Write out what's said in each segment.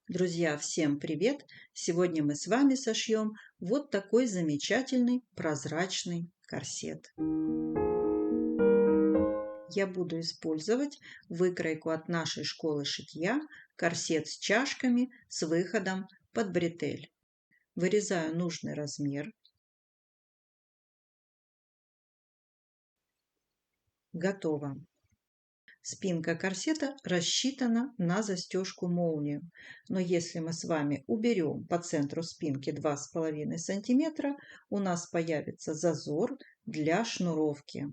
Друзья, всем привет! Сегодня мы с вами сошьем вот такой замечательный прозрачный корсет. Я буду использовать выкройку от нашей школы шитья корсет с чашками с выходом под бретель. Вырезаю нужный размер. Готово. Спинка корсета рассчитана на застежку-молнию, но если мы с вами уберем по центру спинки 2,5 см, у нас появится зазор для шнуровки.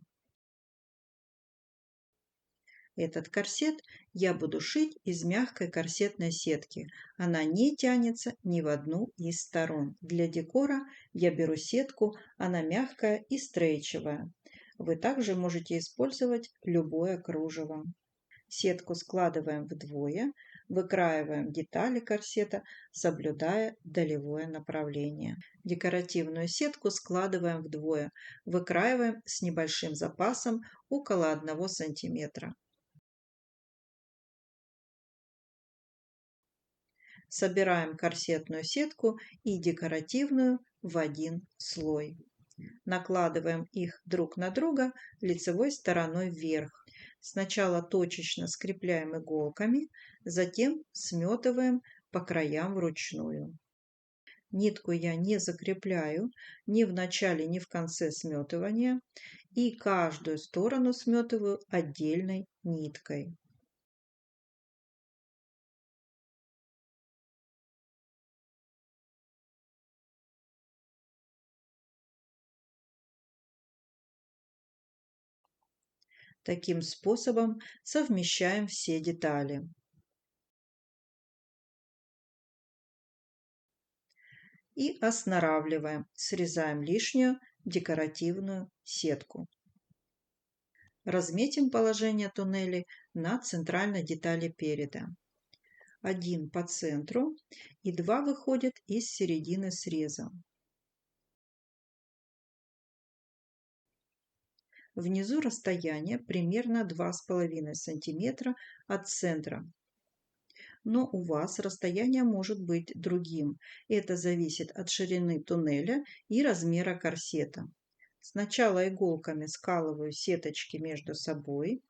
Этот корсет я буду шить из мягкой корсетной сетки. Она не тянется ни в одну из сторон. Для декора я беру сетку, она мягкая и стрейчевая. Вы также можете использовать любое кружево. Сетку складываем вдвое, выкраиваем детали корсета, соблюдая долевое направление. Декоративную сетку складываем вдвое, выкраиваем с небольшим запасом около 1 см. Собираем корсетную сетку и декоративную в один слой. Накладываем их друг на друга лицевой стороной вверх. Сначала точечно скрепляем иголками, затем сметываем по краям вручную. Нитку я не закрепляю ни в начале, ни в конце сметывания, и каждую сторону сметываю отдельной ниткой. Таким способом совмещаем все детали. И оснаравливаем, срезаем лишнюю декоративную сетку. Разметим положение туннелей на центральной детали переда. Один по центру и два выходят из середины среза. Внизу расстояние примерно 2,5 см от центра. Но у вас расстояние может быть другим. Это зависит от ширины туннеля и размера корсета. Сначала иголками скалываю сеточки между собой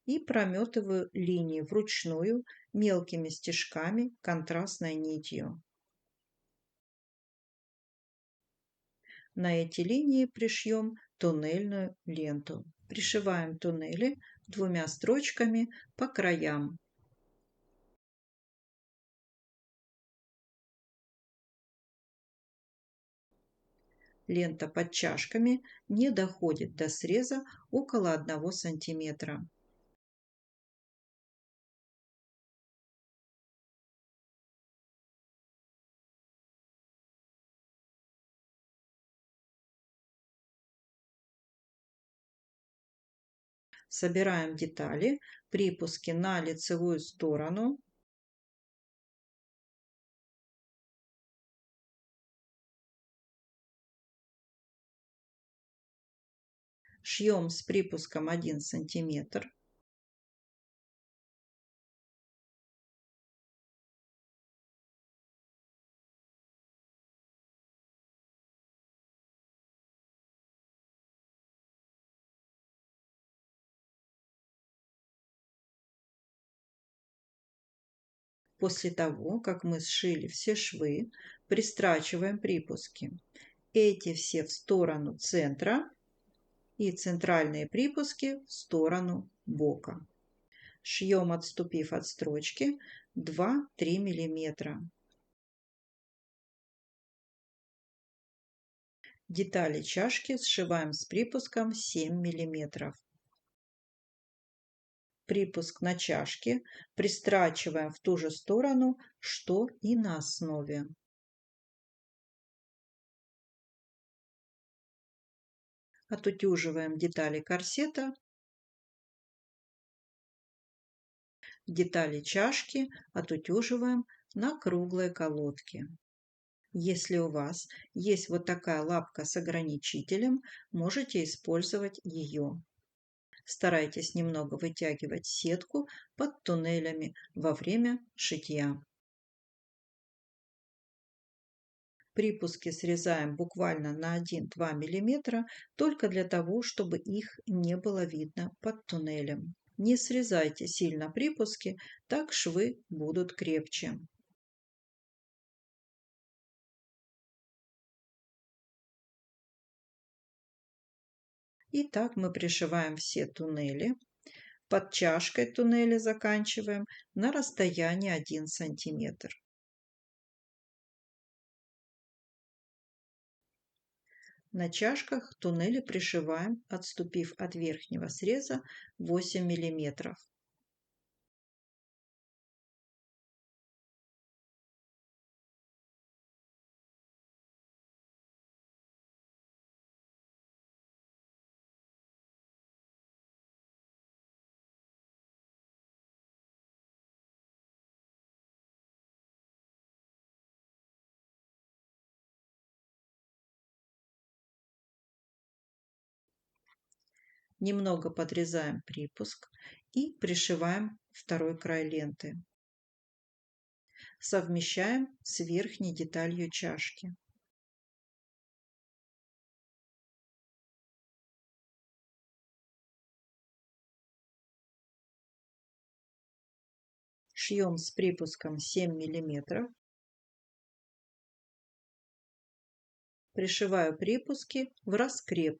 и прометываю линии вручную мелкими стежками контрастной нитью. На эти линии пришьем туннельную ленту. Пришиваем туннели двумя строчками по краям. Лента под чашками не доходит до среза около 1 см. Собираем детали, припуски на лицевую сторону. Шьем с припуском 1 см. После того, как мы сшили все швы, пристрачиваем припуски. Эти все в сторону центра и центральные припуски в сторону бока. Шьем, отступив от строчки 2-3 мм. Детали чашки сшиваем с припуском 7 мм. Припуск на чашке пристрачиваем в ту же сторону, что и на основе. Отутюживаем детали корсета. Детали чашки отутюживаем на круглой колодке. Если у вас есть вот такая лапка с ограничителем, можете использовать ее. Старайтесь немного вытягивать сетку под туннелями во время шитья. Припуски срезаем буквально на 1-2 мм, только для того, чтобы их не было видно под туннелем. Не срезайте сильно припуски, так швы будут крепче. И так мы пришиваем все туннели. Под чашкой туннеля заканчиваем на расстоянии 1 см. На чашках туннели пришиваем, отступив от верхнего среза 8 мм. Немного подрезаем припуск и пришиваем второй край ленты. Совмещаем с верхней деталью чашки. Шьем с припуском 7 мм. Пришиваю припуски в раскреп.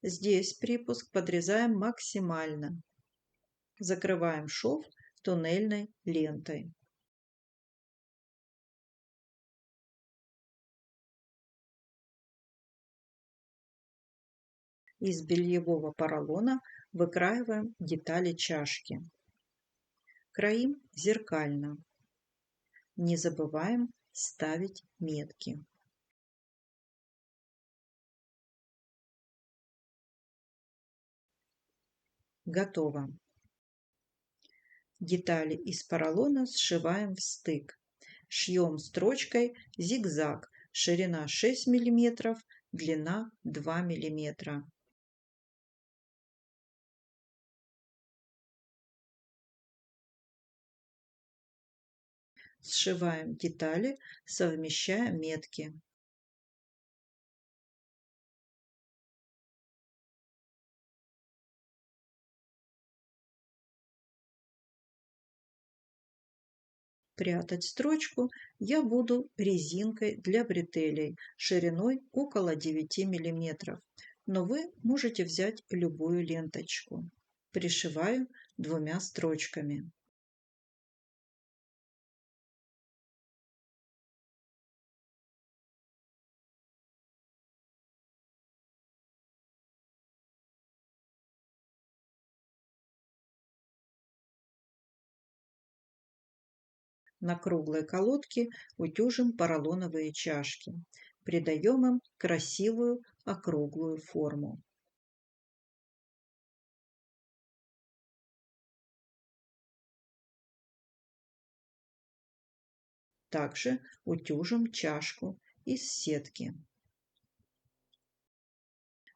Здесь припуск подрезаем максимально. Закрываем шов туннельной лентой. Из бельевого поролона выкраиваем детали чашки. Краим зеркально. Не забываем ставить метки. Готово. Детали из поролона сшиваем в стык. Шьем строчкой зигзаг. Ширина 6 мм, длина 2 мм. Сшиваем детали, совмещая метки. Прятать строчку я буду резинкой для бретелей шириной около 9 мм, но вы можете взять любую ленточку. Пришиваю двумя строчками. На круглой колодке утюжим поролоновые чашки. Придаем им красивую округлую форму. Также утюжим чашку из сетки.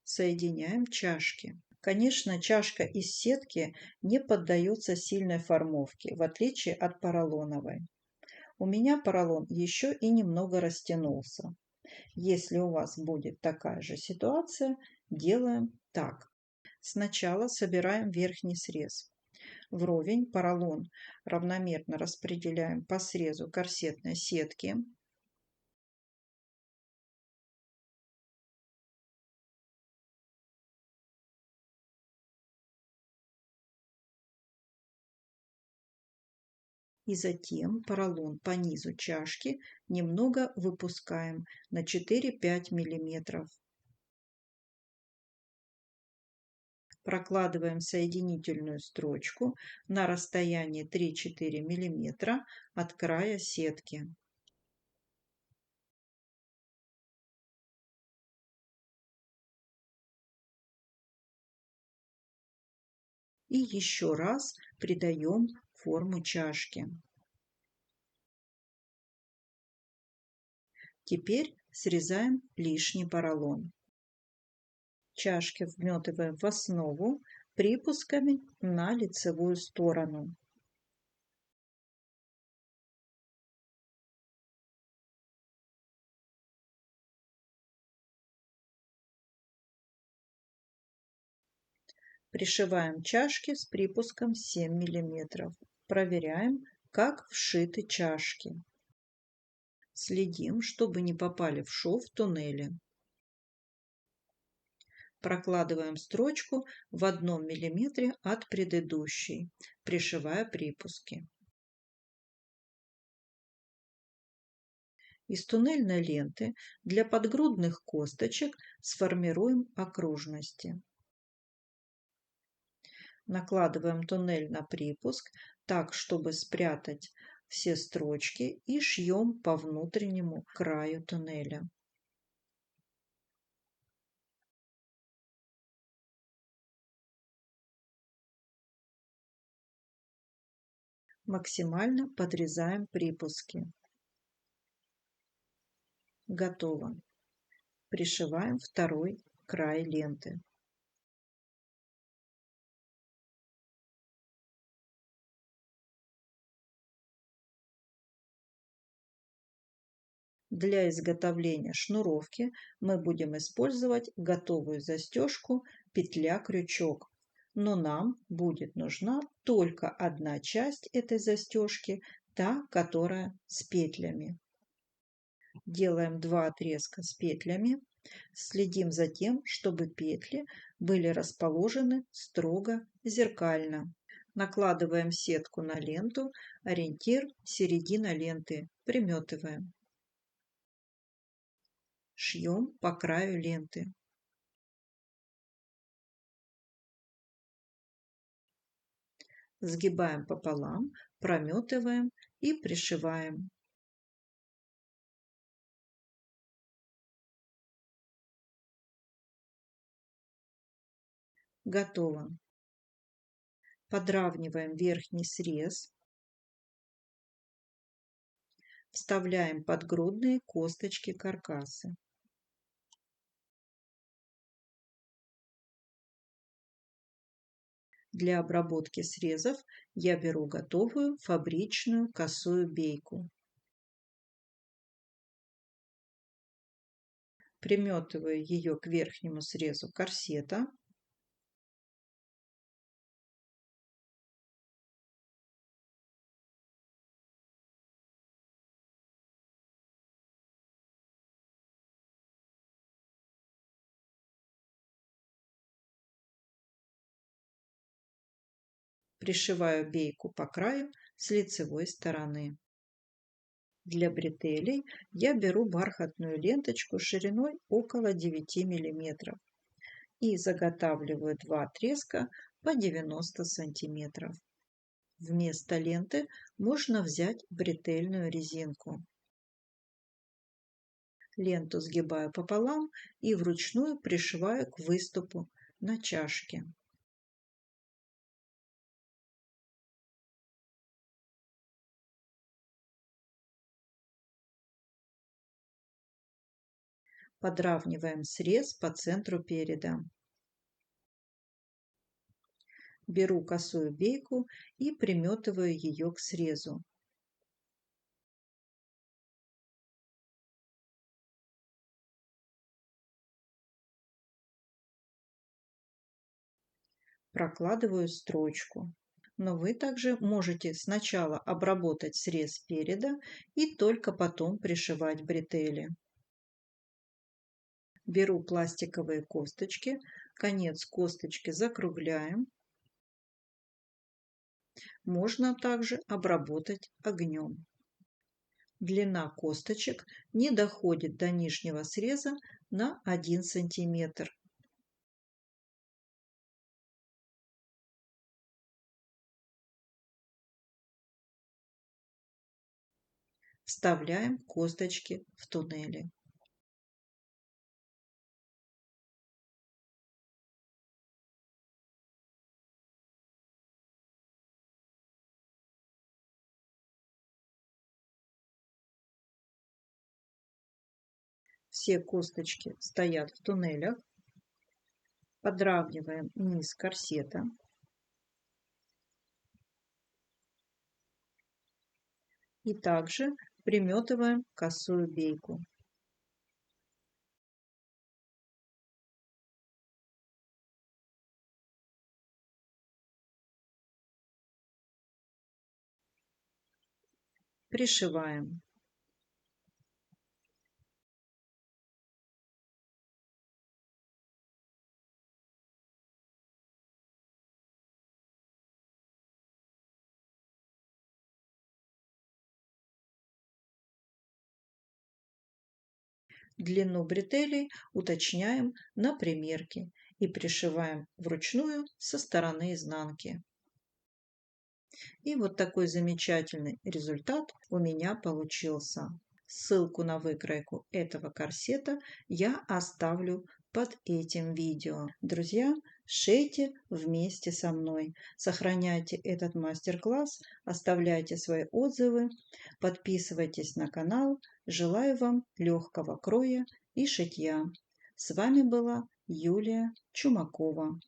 Соединяем чашки. Конечно, чашка из сетки не поддается сильной формовке, в отличие от поролоновой. У меня поролон еще и немного растянулся. Если у вас будет такая же ситуация, делаем так. Сначала собираем верхний срез. Вровень поролон равномерно распределяем по срезу корсетной сетки. И затем поролон по низу чашки немного выпускаем на 4-5 мм. Прокладываем соединительную строчку на расстоянии 3-4 мм от края сетки. И еще раз придаем форму чашки. Теперь срезаем лишний поролон. Чашки вметываем в основу припусками на лицевую сторону. Пришиваем чашки с припуском 7 мм. Проверяем, как вшиты чашки. Следим, чтобы не попали в шов туннели. Прокладываем строчку в 1 мм от предыдущей, пришивая припуски. Из туннельной ленты для подгрудных косточек сформируем окружности. Накладываем туннель на припуск так, чтобы спрятать все строчки, и шьем по внутреннему краю туннеля. Максимально подрезаем припуски. Готово. Пришиваем второй край ленты. Для изготовления шнуровки мы будем использовать готовую застежку петля-крючок, но нам будет нужна только одна часть этой застежки, та, которая с петлями. Делаем 2 отрезка с петлями, следим за тем, чтобы петли были расположены строго зеркально. Накладываем сетку на ленту, ориентир середина ленты, приметываем. Шьем по краю ленты. Сгибаем пополам, прометываем и пришиваем. Готово. Подравниваем верхний срез. Вставляем подгрудные косточки каркаса. Для обработки срезов я беру готовую фабричную косую бейку. Приметываю ее к верхнему срезу корсета. Пришиваю бейку по краю с лицевой стороны. Для бретелей я беру бархатную ленточку шириной около 9 мм и заготавливаю 2 отрезка по 90 см. Вместо ленты можно взять бретельную резинку. Ленту сгибаю пополам и вручную пришиваю к выступу на чашке. Подравниваем срез по центру переда. Беру косую бейку и приметываю ее к срезу. Прокладываю строчку. Но вы также можете сначала обработать срез переда и только потом пришивать бретели. Беру пластиковые косточки, конец косточки закругляем. Можно также обработать огнем. Длина косточек не доходит до нижнего среза на 1 см. Вставляем косточки в туннели. Все косточки стоят в туннелях. подравниваем низ корсета. И также приметываем косую бейку. Пришиваем. Длину бретелей уточняем на примерке и пришиваем вручную со стороны изнанки. И вот такой замечательный результат у меня получился. Ссылку на выкройку этого корсета я оставлю под этим видео. Друзья, шейте вместе со мной. Сохраняйте этот мастер-класс, оставляйте свои отзывы, подписывайтесь на канал. Желаю вам легкого кроя и шитья. С вами была Юлия Чумакова.